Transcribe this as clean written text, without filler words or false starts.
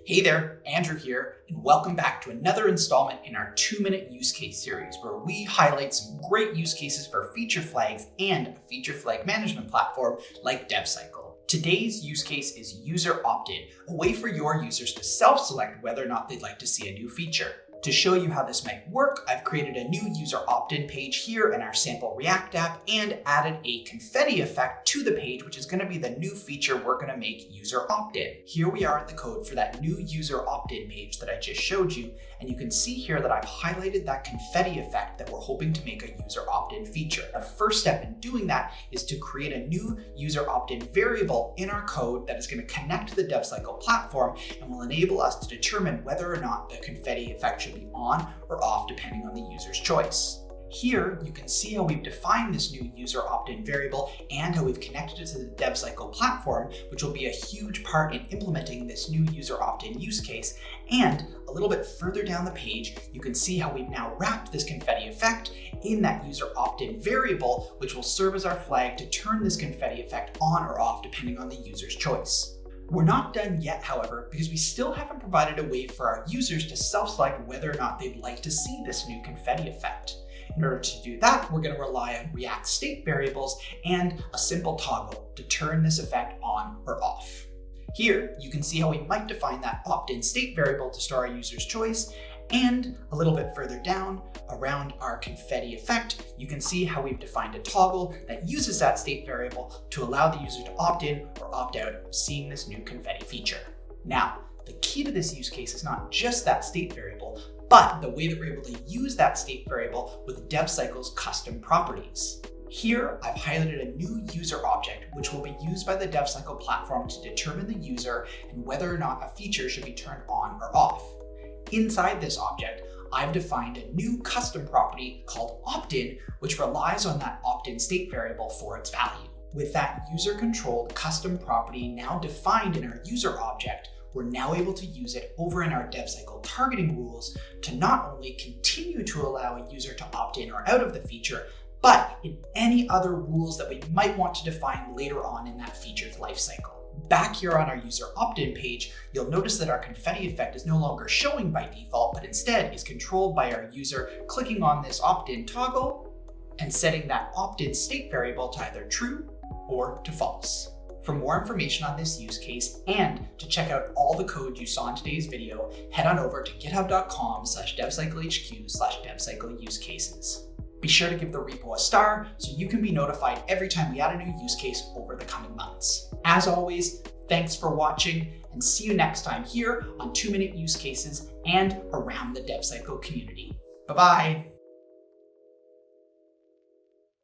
Hey there, Andrew here, and welcome back to another installment in our 2-minute use case series where we highlight some great use cases for feature flags and a feature flag management platform like DevCycle. Today's use case is user opt-in, a way for your users to self-select whether or not they'd like to see a new feature. To show you how this might work, I've created a new user opt-in page here in our sample React app and added a confetti effect to the page, which is going to be the new feature we're going to make user opt-in. Here we are in the code for that new user opt-in page that I just showed you, and you can see here that I've highlighted that confetti effect that we're hoping to make a user opt-in feature. The first step in doing that is to create a new user opt-in variable in our code that is going to connect to the DevCycle platform and will enable us to determine whether or not the confetti effect should be on or off depending on the user's choice. Here, you can see how we've defined this new user opt-in variable and how we've connected it to the DevCycle platform, which will be a huge part in implementing this new user opt-in use case. And a little bit further down the page, you can see how we've now wrapped this confetti effect in that user opt-in variable, which will serve as our flag to turn this confetti effect on or off depending on the user's choice. We're not done yet, however, because we still haven't provided a way for our users to self-select whether or not they'd like to see this new confetti effect. In order to do that, we're going to rely on React state variables and a simple toggle to turn this effect on or off. Here, you can see how we might define that opt-in state variable to store our user's choice, and a little bit further down around our confetti effect, you can see how we've defined a toggle that uses that state variable to allow the user to opt in or opt out of seeing this new confetti feature. Now, the key to this use case is not just that state variable, but the way that we're able to use that state variable with DevCycle's custom properties. Here, I've highlighted a new user object, which will be used by the DevCycle platform to determine the user and whether or not a feature should be turned on or off. Inside this object, I've defined a new custom property called opt-in, which relies on that opt-in state variable for its value. With that user-controlled custom property now defined in our user object, we're now able to use it over in our DevCycle targeting rules to not only continue to allow a user to opt in or out of the feature, but in any other rules that we might want to define later on in that feature's lifecycle. Back here on our user opt-in page, you'll notice that our confetti effect is no longer showing by default, but instead is controlled by our user clicking on this opt-in toggle and setting that opt-in state variable to either true or to false. For more information on this use case and to check out all the code you saw in today's video, head on over to github.com/devcyclehq/devcycleusecases. Be sure to give the repo a star so you can be notified every time we add a new use case over the coming months. As always, thanks for watching and see you next time here on 2-minute use cases and around the DevCycle community. Bye-bye.